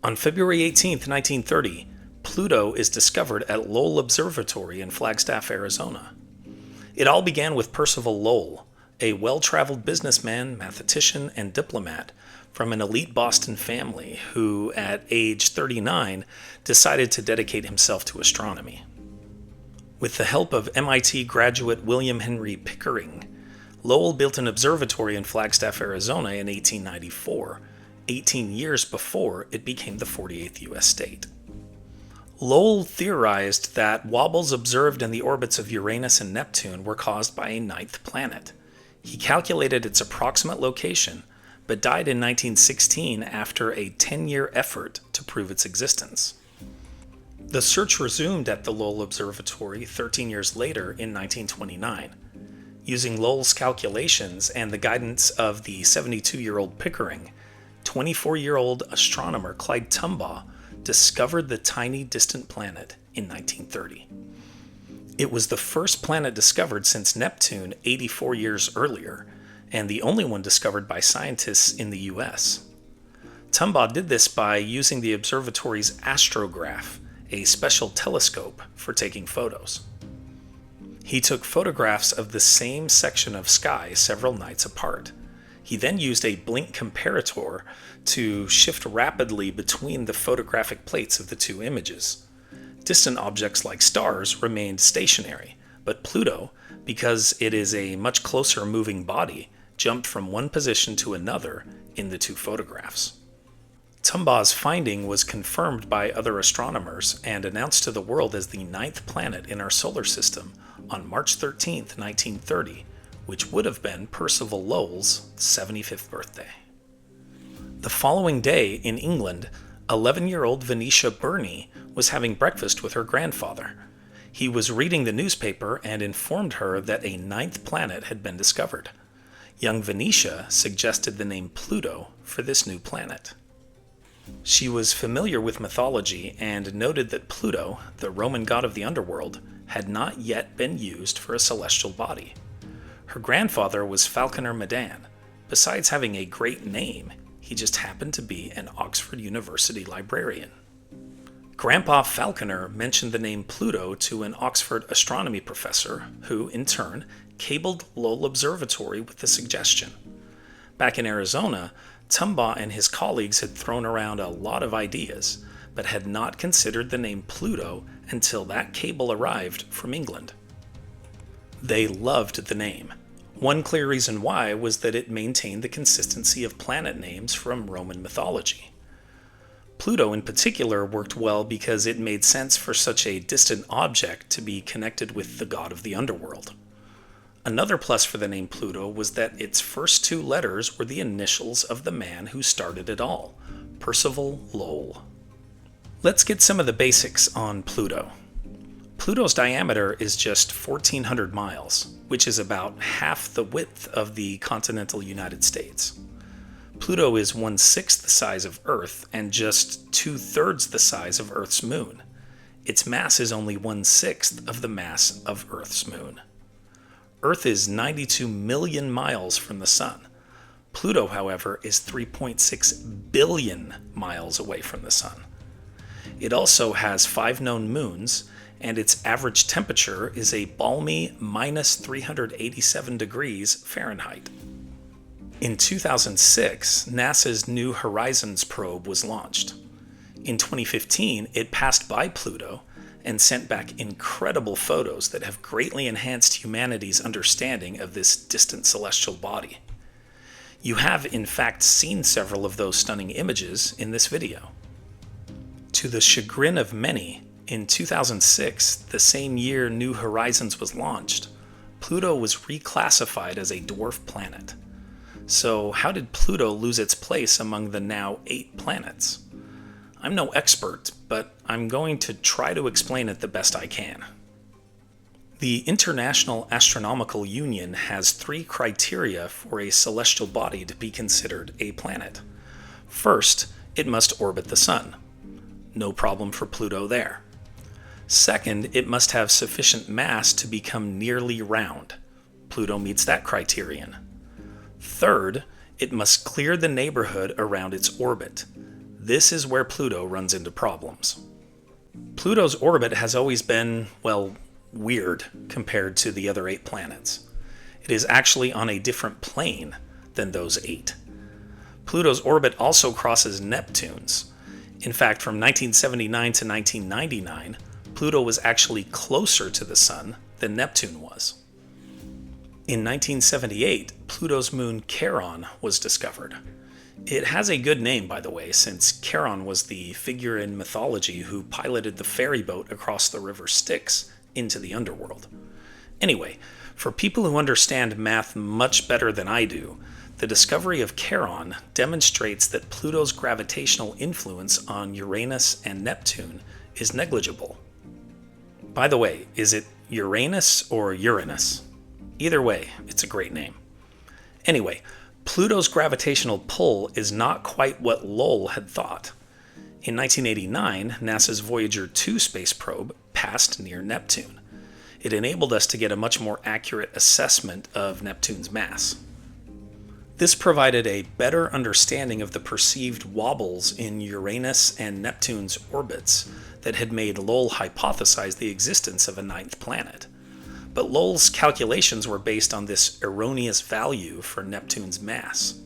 On February 18, 1930, Pluto is discovered at Lowell Observatory in Flagstaff, Arizona. It all began with Percival Lowell, a well-traveled businessman, mathematician, and diplomat from an elite Boston family who, at age 39, decided to dedicate himself to astronomy. With the help of MIT graduate William Henry Pickering, Lowell built an observatory in Flagstaff, Arizona in 1894, 18 years before it became the 48th U.S. state. Lowell theorized that wobbles observed in the orbits of Uranus and Neptune were caused by a ninth planet. He calculated its approximate location, but died in 1916 after a 10-year effort to prove its existence. The search resumed at the Lowell Observatory 13 years later in 1929. Using Lowell's calculations and the guidance of the 72-year-old Pickering, 24-year-old astronomer Clyde Tombaugh discovered the tiny distant planet in 1930. It was the first planet discovered since Neptune 84 years earlier, and the only one discovered by scientists in the US. Tombaugh did this by using the observatory's astrograph, a special telescope for taking photos. He took photographs of the same section of sky several nights apart. He then used a blink comparator to shift rapidly between the photographic plates of the two images. Distant objects like stars remained stationary, but Pluto, because it is a much closer moving body, jumped from one position to another in the two photographs. Tombaugh's finding was confirmed by other astronomers and announced to the world as the ninth planet in our solar system on March 13, 1930, which would have been Percival Lowell's 75th birthday. The following day in England, 11-year-old Venetia Burney was having breakfast with her grandfather. He was reading the newspaper and informed her that a ninth planet had been discovered. Young Venetia suggested the name Pluto for this new planet. She was familiar with mythology and noted that Pluto, the Roman god of the underworld, had not yet been used for a celestial body. Her grandfather was Falconer Madan. Besides having a great name, he just happened to be an Oxford University librarian. Grandpa Falconer mentioned the name Pluto to an Oxford astronomy professor, who, in turn, cabled Lowell Observatory with the suggestion. Back in Arizona, Tombaugh and his colleagues had thrown around a lot of ideas, but had not considered the name Pluto until that cable arrived from England. They loved the name. One clear reason why was that it maintained the consistency of planet names from Roman mythology. Pluto in particular worked well because it made sense for such a distant object to be connected with the god of the underworld. Another plus for the name Pluto was that its first two letters were the initials of the man who started it all, Percival Lowell. Let's get some of the basics on Pluto. Pluto's diameter is just 1,400 miles, which is about half the width of the continental United States. Pluto is 1/6 the size of Earth and just 2/3 the size of Earth's moon. Its mass is only 1/6 of the mass of Earth's moon. Earth is 92 million miles from the Sun. Pluto, however, is 3.6 billion miles away from the Sun. It also has 5 known moons, and its average temperature is a balmy minus 387 degrees Fahrenheit. In 2006, NASA's New Horizons probe was launched. In 2015, it passed by Pluto and sent back incredible photos that have greatly enhanced humanity's understanding of this distant celestial body. You have, in fact, seen several of those stunning images in this video. To the chagrin of many, in 2006, the same year New Horizons was launched, Pluto was reclassified as a dwarf planet. So how did Pluto lose its place among the now 8 planets? I'm no expert, but I'm going to try to explain it the best I can. The International Astronomical Union has 3 criteria for a celestial body to be considered a planet. First, it must orbit the Sun. No problem for Pluto there. Second, it must have sufficient mass to become nearly round. Pluto meets that criterion. Third, it must clear the neighborhood around its orbit. This is where Pluto runs into problems. Pluto's orbit has always been, well, weird compared to the other 8 planets. It is actually on a different plane than those 8. Pluto's orbit also crosses Neptune's. In fact, from 1979 to 1999, Pluto was actually closer to the Sun than Neptune was. In 1978, Pluto's moon Charon was discovered. It has a good name, by the way, since Charon was the figure in mythology who piloted the ferry boat across the river Styx into the underworld. Anyway, for people who understand math much better than I do, the discovery of Charon demonstrates that Pluto's gravitational influence on Uranus and Neptune is negligible. By the way, is it Uranus or Uranus? Either way, it's a great name. Anyway, Pluto's gravitational pull is not quite what Lowell had thought. In 1989, NASA's Voyager 2 space probe passed near Neptune. It enabled us to get a much more accurate assessment of Neptune's mass. This provided a better understanding of the perceived wobbles in Uranus and Neptune's orbits that had made Lowell hypothesize the existence of a 9th planet. But Lowell's calculations were based on this erroneous value for Neptune's mass.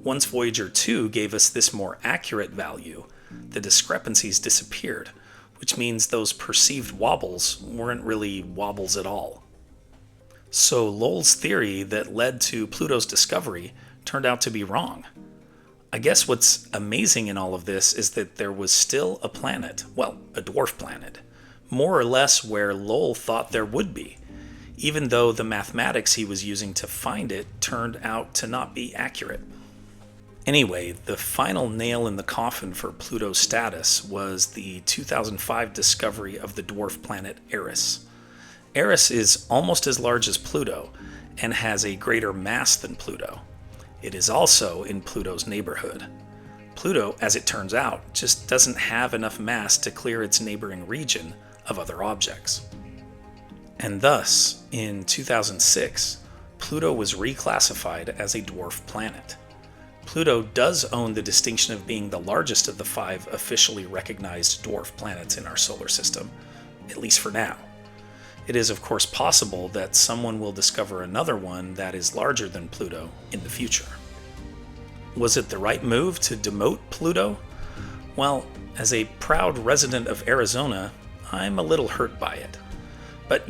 Once Voyager 2 gave us this more accurate value, the discrepancies disappeared, which means those perceived wobbles weren't really wobbles at all. So Lowell's theory that led to Pluto's discovery turned out to be wrong. I guess what's amazing in all of this is that there was still a planet, well, a dwarf planet, more or less where Lowell thought there would be, even though the mathematics he was using to find it turned out to not be accurate. Anyway, the final nail in the coffin for Pluto's status was the 2005 discovery of the dwarf planet Eris. Eris is almost as large as Pluto and has a greater mass than Pluto. It is also in Pluto's neighborhood. Pluto, as it turns out, just doesn't have enough mass to clear its neighboring region of other objects. And thus, in 2006, Pluto was reclassified as a dwarf planet. Pluto does own the distinction of being the largest of the 5 officially recognized dwarf planets in our solar system, at least for now. It is of course possible that someone will discover another one that is larger than Pluto in the future. Was it the right move to demote Pluto? Well, as a proud resident of Arizona, I'm a little hurt by it. But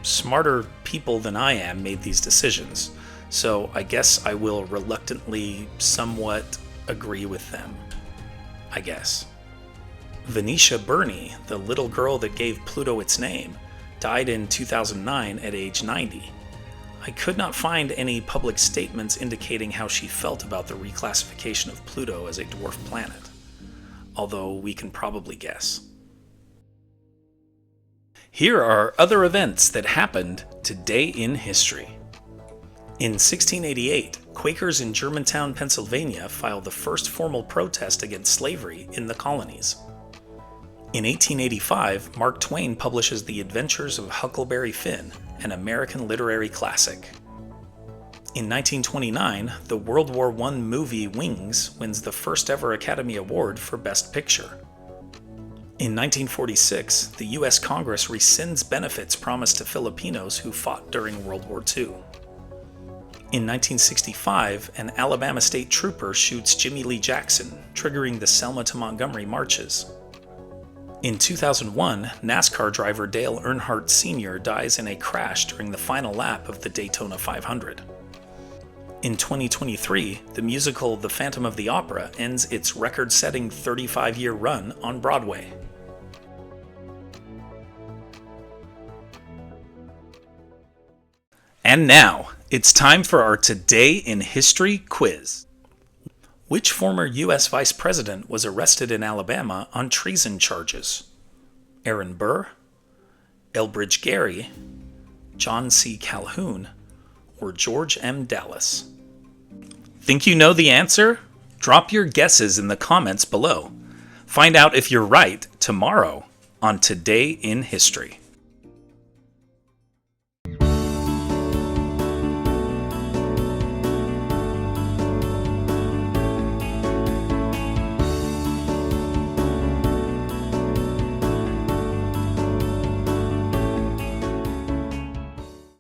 smarter people than I am made these decisions, so I guess I will reluctantly somewhat agree with them. I guess. Venetia Burney, the little girl that gave Pluto its name, died in 2009 at age 90. I could not find any public statements indicating how she felt about the reclassification of Pluto as a dwarf planet, although we can probably guess. Here are other events that happened today in history. In 1688, Quakers in Germantown, Pennsylvania filed the first formal protest against slavery in the colonies. In 1885, Mark Twain publishes The Adventures of Huckleberry Finn, an American literary classic. In 1929, the World War I movie Wings wins the first ever Academy Award for Best Picture. In 1946, the U.S. Congress rescinds benefits promised to Filipinos who fought during World War II. In 1965, an Alabama state trooper shoots Jimmy Lee Jackson, triggering the Selma to Montgomery marches. In 2001, NASCAR driver Dale Earnhardt Sr. dies in a crash during the final lap of the Daytona 500. In 2023, the musical The Phantom of the Opera ends its record-setting 35-year run on Broadway. And now, it's time for our Today in History quiz. Which former U.S. Vice President was arrested in Alabama on treason charges? Aaron Burr, Elbridge Gerry, John C. Calhoun, or George M. Dallas? Think you know the answer? Drop your guesses in the comments below. Find out if you're right tomorrow on Today in History.